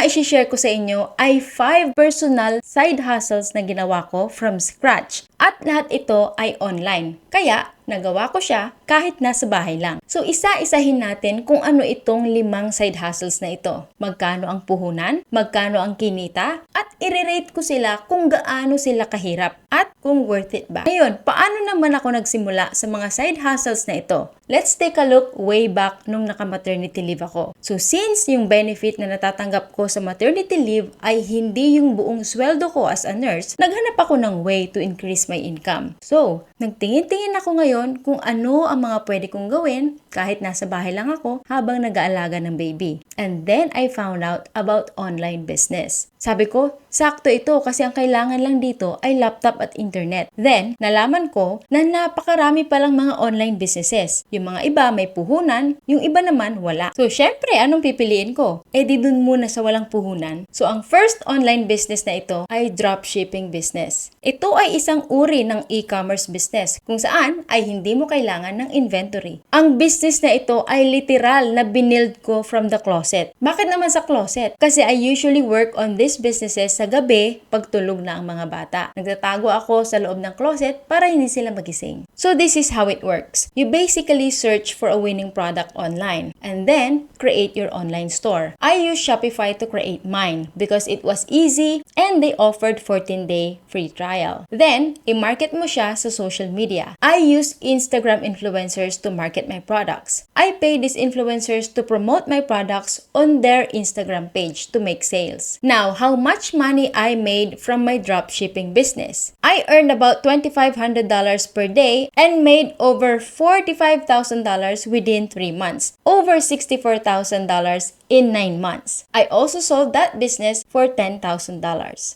mga isi-share ko sa inyo ay 5 personal side hustles na ginawa ko from scratch. At lahat ito ay online. Kaya, nagawa ko siya kahit nasa bahay lang. So, isa-isahin natin kung ano itong 5 side hustles na ito. Magkano ang puhunan, magkano ang kinita, at i-rate ko sila kung gaano sila kahirap at kung worth it ba. Ngayon, paano naman ako nagsimula sa mga side hustles na ito? Let's take a look way back nung naka-maternity leave ako. So, since yung benefit na natatanggap ko sa maternity leave ay hindi yung buong sweldo ko as a nurse, naghanap ako ng way to increase my income. So, nagtingin-tingin ako ngayon kung ano ang mga pwede kong gawin kahit nasa bahay lang ako habang nag-aalaga ng baby. And then, I found out about online business. Sabi ko, sakto ito kasi ang kailangan lang dito ay laptop at internet. Then, nalaman ko na napakarami palang mga online businesses. Yung mga iba may puhunan, yung iba naman wala. So, syempre, anong pipiliin ko? Di dun muna sa walang puhunan. So, ang first online business na ito ay dropshipping business. Ito ay isang uri ng e-commerce business kung saan ay hindi mo kailangan ng inventory. Ang business na ito ay literal na binild ko from the closet. Bakit naman sa closet? Kasi I usually work on these businesses sa gabi pag tulog na ang mga bata. Nagtatago ako sa loob ng closet para hindi sila magising. So this is how it works. You basically search for a winning product online and then create your online store. I use Shopify to create mine because it was easy and they offered 14-day free trial. Then, i-market mo siya sa social media. I use Instagram influencers to market my products. I pay these influencers to promote my products on their Instagram page to make sales. Now, how much money I made from my dropshipping business? I earned about $2,500 per day and made over $45,000 within 3 months. Over $64,000 in 9 months. I also sold that business for $10,000.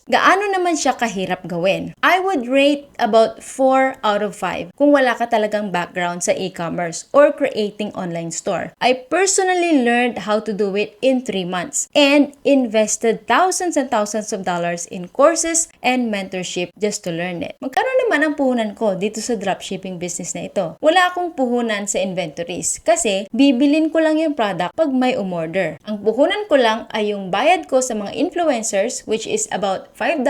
Gaano naman siya kahirap gawin? I would rate about 4 out of 5 kung wala ka talagang background sa e-commerce or creating online store. I personally learned how to do it in 3 months and invested thousands and thousands of dollars in courses and mentorship just to learn it. Magkano naman ang puhunan ko dito sa dropshipping business na ito? Wala akong puhunan sa inventories kasi bibilin ko lang yung product pag may umorder. Ang puhunan ko lang ay yung bayad ko sa mga influencers which is about $5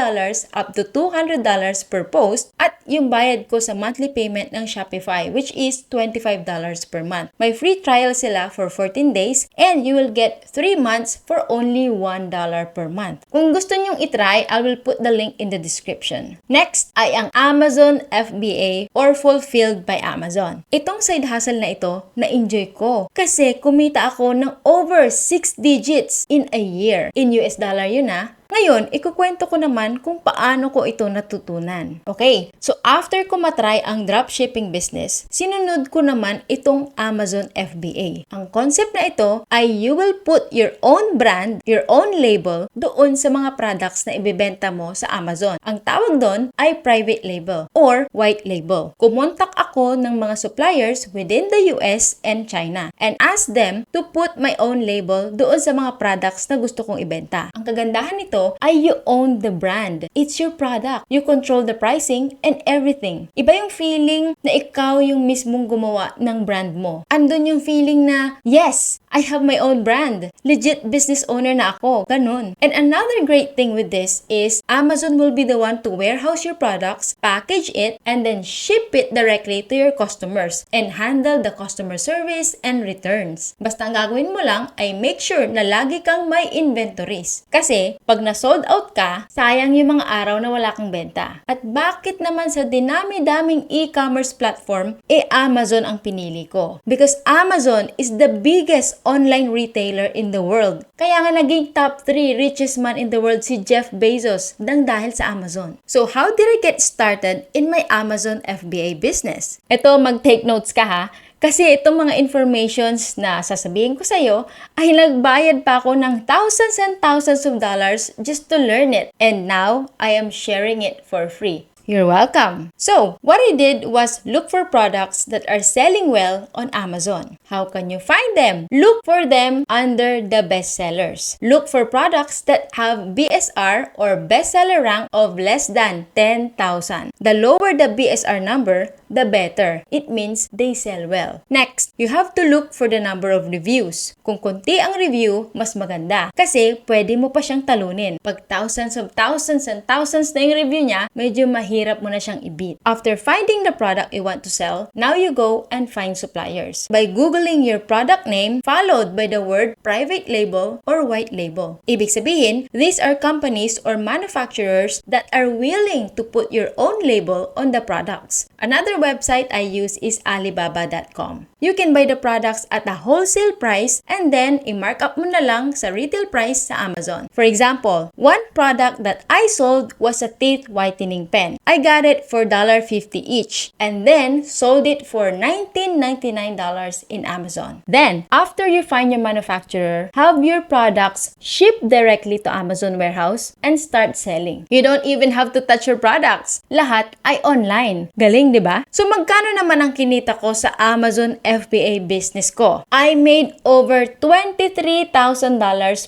up to $200 per post at yung bayad ko sa monthly payment ng Shopify which is $25 per month. May free trial sila for 14 days and you will get 3 months for only $1 per month. Kung gusto nyong itry, I will put the link in the description. Next ay ang Amazon FBA or Fulfilled by Amazon. Itong side hustle na ito, na-enjoy ko kasi kumita ako ng over 6 digits in a year. In US dollar yun Ngayon, ikukwento ko naman kung paano ko ito natutunan. Okay, so after ko matry ang dropshipping business, sinunod ko naman itong Amazon FBA. Ang concept na ito ay you will put your own brand, your own label doon sa mga products na ibebenta mo sa Amazon. Ang tawag doon ay private label or white label. Kumontak ako ng mga suppliers within the US and China and ask them to put my own label doon sa mga products na gusto kong ibenta. Ang kagandahan nito ay you own the brand. It's your product. You control the pricing and everything. Iba yung feeling na ikaw yung mismong gumawa ng brand mo. Andun yung feeling na, yes, I have my own brand. Legit business owner na ako. Ganun. And another great thing with this is Amazon will be the one to warehouse your products, package it, and then ship it directly to your customers and handle the customer service and returns. Basta ang gagawin mo lang ay make sure na lagi kang may inventories. Kasi pag na-sold out ka, sayang yung mga araw na wala kang benta. At bakit naman sa dinami-daming e-commerce platform, Amazon ang pinili ko? Because Amazon is the biggest online retailer in the world. Kaya nga naging top 3 richest man in the world si Jeff Bezos dahil sa Amazon. So how did I get started in my Amazon FBA business? Ito, mag-take notes ka ha. Kasi itong mga informations na sasabihin ko sa'yo ay nagbayad pa ako ng thousands and thousands of dollars just to learn it. And now, I am sharing it for free. You're welcome. So, what I did was look for products that are selling well on Amazon. How can you find them? Look for them under the bestsellers. Look for products that have BSR or bestseller rank of less than 10,000. The lower the BSR number, the better. It means they sell well. Next, you have to look for the number of reviews. Kung konti ang review, mas maganda. Kasi pwede mo pa siyang talunin. Pag thousands and thousands na yung review niya, medyo mahirap mo na siyang i-beat. After finding the product you want to sell, now you go and find suppliers. By Googling your product name, followed by the word private label or white label. Ibig sabihin, these are companies or manufacturers that are willing to put your own label on the products. Another website I use is Alibaba.com. You can buy the products at a wholesale price and then i-markup mo na lang sa retail price sa Amazon. For example, one product that I sold was a teeth whitening pen. I got it for $1.50 each and then sold it for $19.99 in Amazon. Then, after you find your manufacturer, have your products shipped directly to Amazon warehouse and start selling. You don't even have to touch your products. Lahat ay online. Galing, di ba? So, magkano naman ang kinita ko sa Amazon FBA business ko? I made over $23,000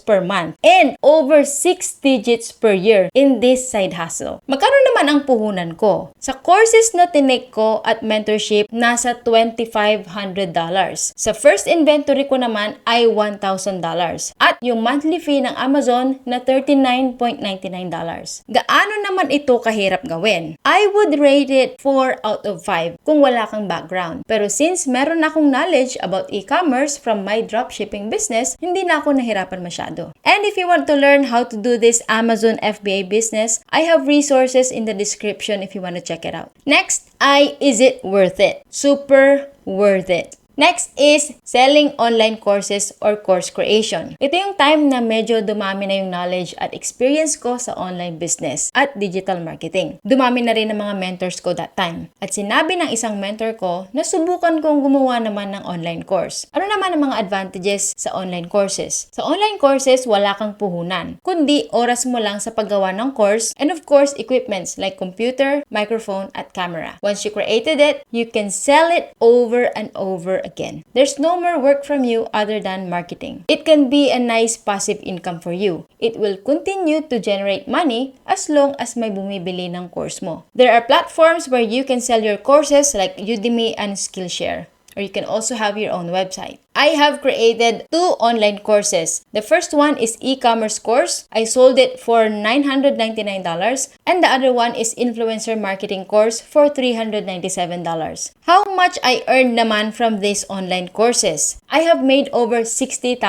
per month and over 6 digits per year in this side hustle. Magkano naman ang puhunan ko? Sa courses na tinake ko at mentorship, nasa $2,500. Sa first inventory ko naman ay $1,000 at yung monthly fee ng Amazon na $39.99. Gaano naman ito kahirap gawin? I would rate it 4 out of 5 kung wala kang background. Pero since meron akong knowledge about e-commerce from my dropshipping business, hindi na ako nahirapan masyado. And if you want to learn how to do this Amazon FBA business, I have resources in the description if you want to check it out. Next, is it worth it? Super worth it. Next is selling online courses or course creation. Ito yung time na medyo dumami na yung knowledge at experience ko sa online business at digital marketing. Dumami na rin ang mga mentors ko that time. At sinabi ng isang mentor ko na subukan kong gumawa naman ng online course. Ano naman ang mga advantages sa online courses? Sa online courses, wala kang puhunan, kundi oras mo lang sa paggawa ng course and of course, equipments like computer, microphone, at camera. Once you created it, you can sell it over and over again. There's no more work from you other than marketing. It can be a nice passive income for you. It will continue to generate money as long as may bumibili ng course mo. There are platforms where you can sell your courses like Udemy and Skillshare. Or you can also have your own website. I have created 2 online courses. The first one is e-commerce course. I sold it for $999 and the other one is influencer marketing course for $397. How much I earned naman from these online courses? I have made over $60,000.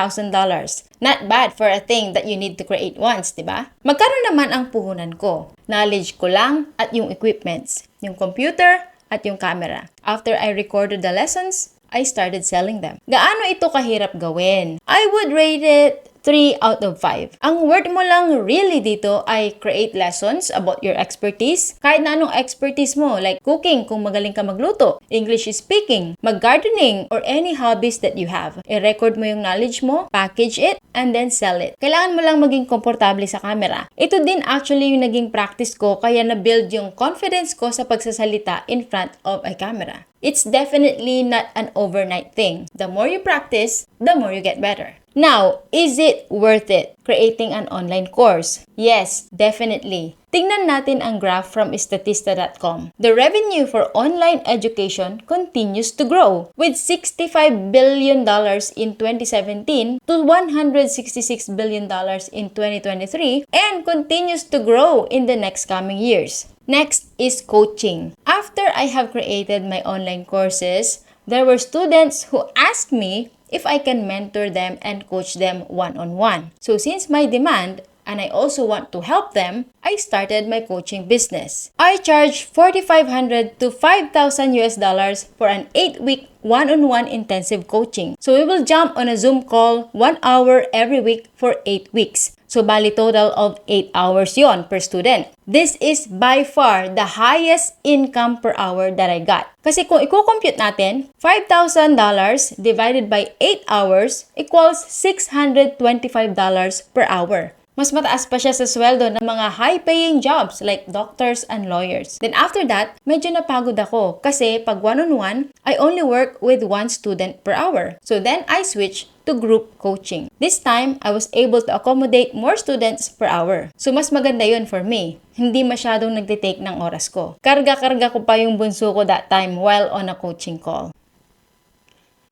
Not bad for a thing that you need to create once, diba? Magkano naman ang puhunan ko? Knowledge ko lang at yung equipments, yung computer, at yung camera. After I recorded the lessons, I started selling them. Gaano ito kahirap gawin? I would rate it 3 out of 5. Ang word mo lang really dito ay create lessons about your expertise. Kahit na anong expertise mo, like cooking kung magaling ka magluto, English speaking, mag-gardening, or any hobbies that you have. I-record mo yung knowledge mo, package it, and then sell it. Kailangan mo lang maging komportable sa camera. Ito din actually yung naging practice ko kaya na-build yung confidence ko sa pagsasalita in front of a camera. It's definitely not an overnight thing. The more you practice, the more you get better. Now, is it worth it creating an online course? Yes, definitely. Tingnan natin ang graph from Statista.com. The revenue for online education continues to grow with $65 billion in 2017 to $166 billion in 2023 and continues to grow in the next coming years. Next is coaching. After I have created my online courses, there were students who asked me if I can mentor them and coach them one-on-one. So since my demand, and I also want to help them, I started my coaching business. I charge $4,500 to $5,000 for an 8-week one-on-one intensive coaching. So we will jump on a Zoom call 1 hour every week for 8 weeks. So bali total of 8 hours yon per student. This is by far the highest income per hour that I got. Kasi kung i-compute natin, $5,000 divided by 8 hours equals $625 per hour. Mas mataas pa siya sa sweldo ng mga high-paying jobs like doctors and lawyers. Then after that, medyo napagod ako kasi pag one-on-one, I only work with one student per hour. So then I switched to group coaching. This time, I was able to accommodate more students per hour. So mas maganda yun for me. Hindi masyadong nagtitake ng oras ko. Karga-karga ko pa yung bunso ko that time while on a coaching call.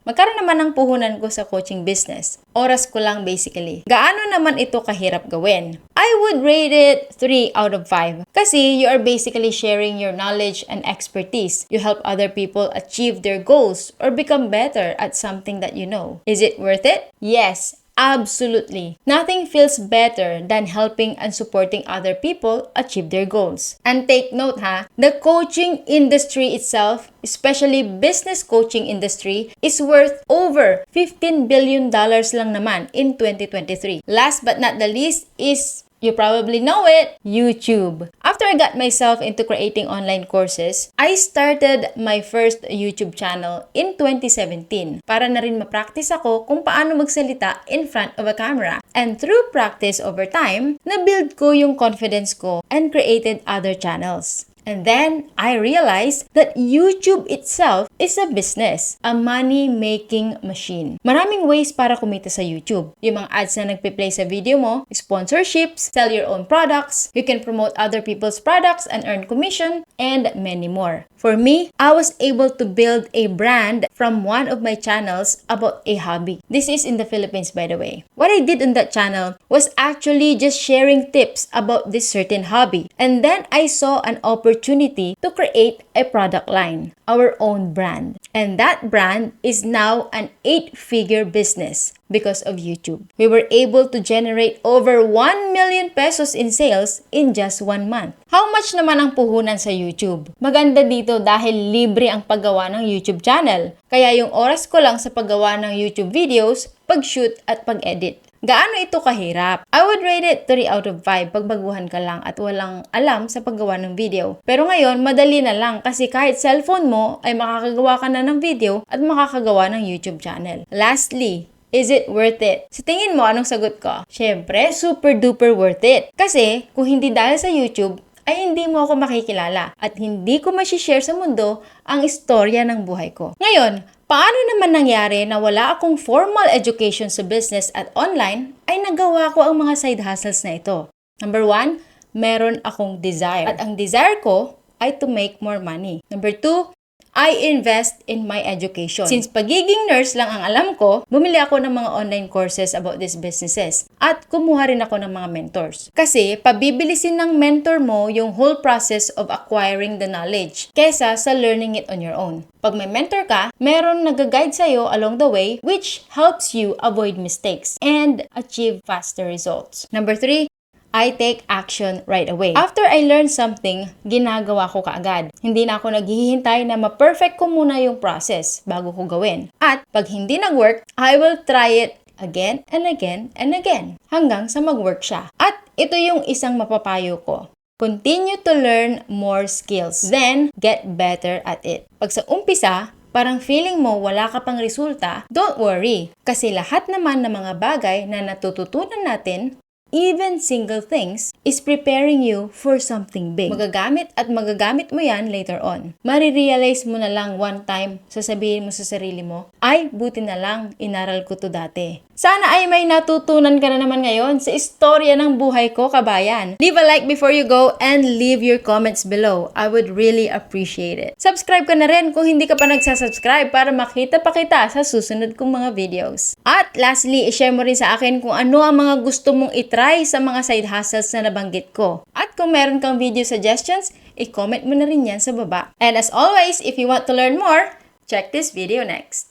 Magkano naman ang puhunan ko sa coaching business? Oras ko lang basically. Gaano naman ito kahirap gawin? I would rate it 3 out of 5. Kasi you are basically sharing your knowledge and expertise. You help other people achieve their goals or become better at something that you know. Is it worth it? Yes. Absolutely. Nothing feels better than helping and supporting other people achieve their goals. And take note the coaching industry itself, especially business coaching industry, is worth over $15 billion lang naman in 2023. Last but not the least is, you probably know it, YouTube. After I got myself into creating online courses, I started my first YouTube channel in 2017 para na rin ma-practice ako kung paano magsalita in front of a camera. And through practice over time, na-build ko yung confidence ko and created other channels. And then, I realized that YouTube itself is a business, a money-making machine. Maraming ways para kumita sa YouTube. Yung mga ads na nagpe-play sa video mo, sponsorships, sell your own products, you can promote other people's products and earn commission, and many more. For me, I was able to build a brand from one of my channels about a hobby. This is in the Philippines, by the way. What I did on that channel was actually just sharing tips about this certain hobby. And then I saw an opportunity to create a product line, our own brand. And that brand is now an 8-figure business because of YouTube. We were able to generate over 1 million pesos in sales in just 1 month. How much naman ang puhunan sa YouTube? Maganda dito dahil libre ang paggawa ng YouTube channel. Kaya yung oras ko lang sa paggawa ng YouTube videos, pag-shoot at pag-edit. Gaano ito kahirap? I would rate it 3 out of 5 pag baguhan ka lang at walang alam sa paggawa ng video. Pero ngayon, madali na lang kasi kahit cellphone mo ay makakagawa ka na ng video at makakagawa ng YouTube channel. Lastly, is it worth it? Sa tingin mo, anong sagot ko? Syempre, super duper worth it. Kasi kung hindi dahil sa YouTube, ay hindi mo ako makikilala at hindi ko masishare sa mundo ang istorya ng buhay ko. Ngayon, paano naman nangyari na wala akong formal education sa business at online ay nagawa ko ang mga side hustles na ito? Number 1, meron akong desire. At ang desire ko ay to make more money. Number 2, I invest in my education. Since pagiging nurse lang ang alam ko, bumili ako ng mga online courses about these businesses at kumuha rin ako ng mga mentors. Kasi pabibilisin ng mentor mo yung whole process of acquiring the knowledge kesa sa learning it on your own. Pag may mentor ka, meron nag-guide sa'yo along the way which helps you avoid mistakes and achieve faster results. Number 3, I take action right away. After I learn something, ginagawa ko kaagad. Hindi na ako naghihintay na ma-perfect ko muna yung process bago ko gawin. At pag hindi nag-work, I will try it again and again and again hanggang sa mag-work siya. At ito yung isang mapapayo ko. Continue to learn more skills, then get better at it. Pag sa umpisa, parang feeling mo wala ka pang resulta, don't worry. Kasi lahat naman ng mga bagay na natututunan natin, even single things, is preparing you for something big. Magagamit mo yan later on. Marirealize mo na lang one time, sasabihin mo sa sarili mo, ay, buti na lang, inaral ko to dati. Sana ay may natutunan ka na naman ngayon sa istorya ng buhay ko, kabayan. Leave a like before you go and leave your comments below. I would really appreciate it. Subscribe ka na rin kung hindi ka pa nagsasubscribe para makita pa kita sa susunod kong mga videos. At lastly, i-share mo rin sa akin kung ano ang mga gusto mong itry sa mga side hustles na nabanggit ko. At kung meron kang video suggestions, i-comment mo na rin yan sa baba. And as always, if you want to learn more, check this video next.